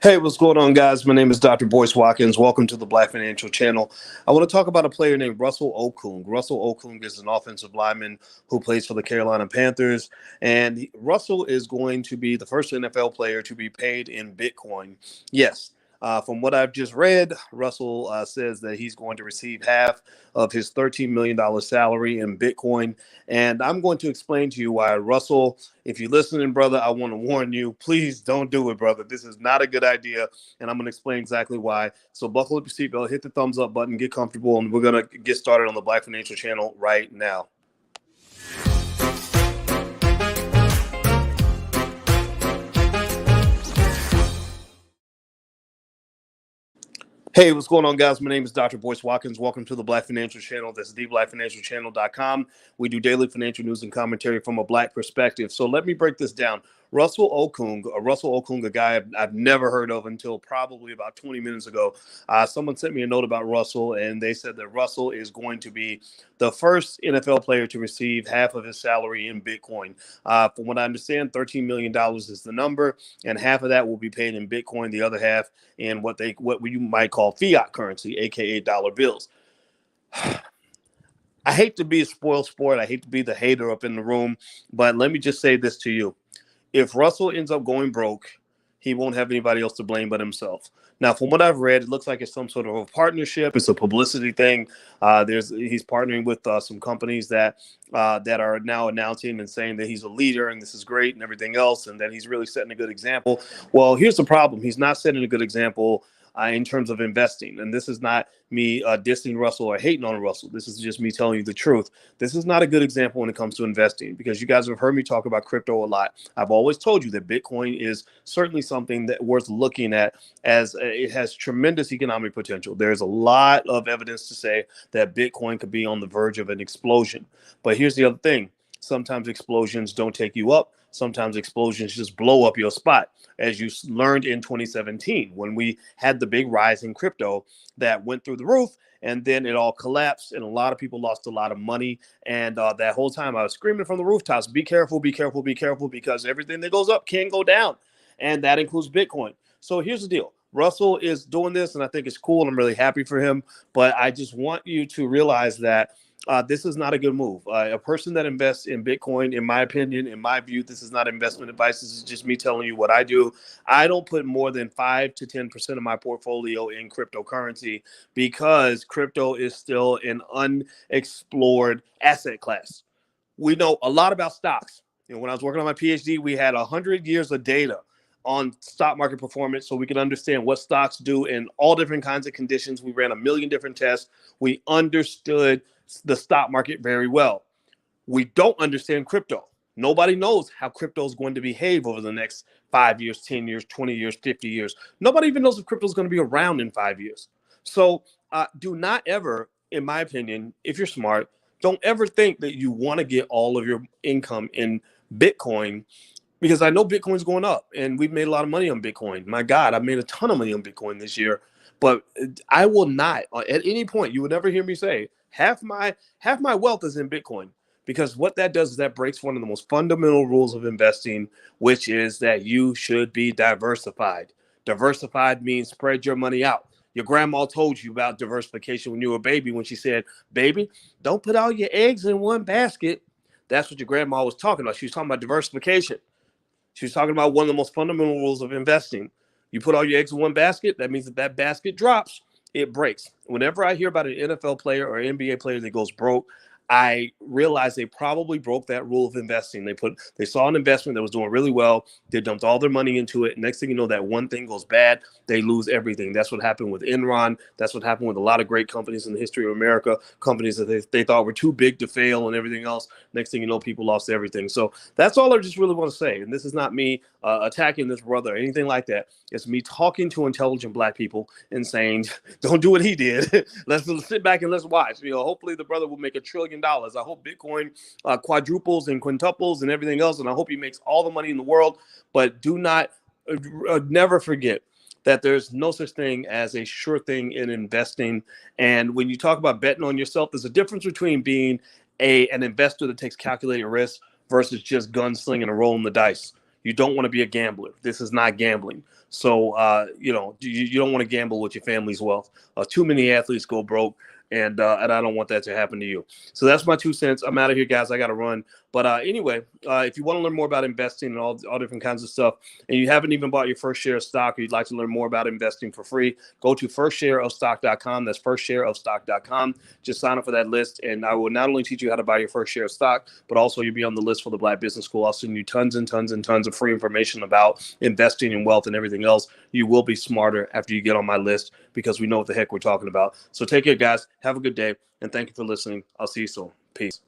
Hey, what's going on, guys? My name is Dr. Boyce Watkins. Welcome to the Black Financial Channel. I want to talk about a player named Russell Okung. Russell Okung is an offensive lineman who plays for the Carolina Panthers, and Russell is going to be the first NFL player to be paid in Bitcoin. Yes. From what I've just read, Russell says that he's going to receive half of his $13 million salary in Bitcoin. And I'm going to explain to you why. Russell, if you're listening, brother, I want to warn you, please don't do it, brother. This is not a good idea. And I'm going to explain exactly why. So buckle up your seatbelt, hit the thumbs up button, get comfortable, and we're going to get started on the Black Financial Channel right now. Hey, what's going on, guys? My name is Dr. Boyce Watkins. Welcome to the Black Financial Channel. That's theblackfinancialchannel.com. We do daily financial news and commentary from a Black perspective. So let me break this down. Russell Okung, a guy I've never heard of until probably about 20 minutes ago. Someone sent me a note about Russell, and they said that Russell is going to be the first NFL player to receive half of his salary in Bitcoin. From what I understand, $13 million is the number, and half of that will be paid in Bitcoin, the other half in what you might call fiat currency, aka dollar bills. I hate to be a spoiled sport. I hate to be the hater up in the room, but let me just say this to you. If Russell ends up going broke, he won't have anybody else to blame but himself. Now, from what I've read, it looks like it's some sort of a partnership. It's a publicity thing. He's partnering with some companies that are now announcing and saying that he's a leader and this is great and everything else, and that he's really setting a good example. Well, here's the problem. He's not setting a good example in terms of investing. And this is not me dissing Russell or hating on Russell. This is just me telling you the truth. This is not a good example when it comes to investing, because you guys have heard me talk about crypto a lot. I've always told you that Bitcoin is certainly something that worth looking at, as it has tremendous economic potential. There's a lot of evidence to say that Bitcoin could be on the verge of an explosion. But here's the other thing. Sometimes explosions don't take you up. Sometimes explosions just blow up your spot, as you learned in 2017 when we had the big rise in crypto that went through the roof, and then it all collapsed and a lot of people lost a lot of money. And that whole time I was screaming from the rooftops, be careful, be careful, be careful, because everything that goes up can go down, and that includes Bitcoin. So here's the deal. Russell is doing this, and I think it's cool, and I'm really happy for him. But I just want you to realize that this is not a good move. A person that invests in Bitcoin, in my opinion, in my view, this is not investment advice. This is just me telling you what I do. I don't put more than 5 to 10% of my portfolio in cryptocurrency, because crypto is still an unexplored asset class. We know a lot about stocks. When I was working on my PhD, we had 100 years of data on stock market performance, so we could understand what stocks do in all different kinds of conditions. We ran a million different tests. We understood the stock market very well. We don't understand crypto. Nobody knows how crypto is going to behave over the next 5 years, 10 years, 20 years, 50 years. Nobody even knows if crypto is going to be around in 5 years. So do not ever, in my opinion, if you're smart, don't ever think that you want to get all of your income in Bitcoin, because I know Bitcoin's going up and we've made a lot of money on Bitcoin. My God, I've made a ton of money on Bitcoin this year. But I will not, at any point, you would never hear me say half my wealth is in Bitcoin, because what that does is that breaks one of the most fundamental rules of investing, which is that you should be diversified. Diversified means spread your money out. Your grandma told you about diversification when you were a baby, when she said, baby, don't put all your eggs in one basket. That's what your grandma was talking about. She was talking about diversification. She was talking about one of the most fundamental rules of investing. You put all your eggs in one basket, that means that basket drops, it breaks. Whenever I hear about an NFL player or NBA player that goes broke, I realized they probably broke that rule of investing. They saw an investment that was doing really well. They dumped all their money into it. Next thing you know, that one thing goes bad. They lose everything. That's what happened with Enron. That's what happened with a lot of great companies in the history of America, companies that they thought were too big to fail and everything else. Next thing you know, people lost everything. So that's all I just really want to say. And this is not me attacking this brother or anything like that. It's me talking to intelligent Black people and saying, don't do what he did. Let's sit back and let's watch. Hopefully the brother will make $1 trillion. I hope Bitcoin quadruples and quintuples and everything else, and I hope he makes all the money in the world. But do not never forget that there's no such thing as a sure thing in investing. And when you talk about betting on yourself, there's a difference between being an investor that takes calculated risks versus just gunslinging and rolling the dice. You don't want to be a gambler. This is not gambling. So, you don't want to gamble with your family's wealth. Too many athletes go broke, and I don't want that to happen to you. So that's my 2 cents. I'm out of here, guys. I got to run. But anyway, if you want to learn more about investing and all different kinds of stuff, and you haven't even bought your first share of stock, or you'd like to learn more about investing for free, go to firstshareofstock.com. That's firstshareofstock.com. Just sign up for that list, and I will not only teach you how to buy your first share of stock, but also you'll be on the list for the Black Business School. I'll send you tons and tons and tons of free information about investing and wealth and everything else. You will be smarter after you get on my list because we know what the heck we're talking about. So take care, guys. Have a good day, and thank you for listening. I'll see you soon. Peace.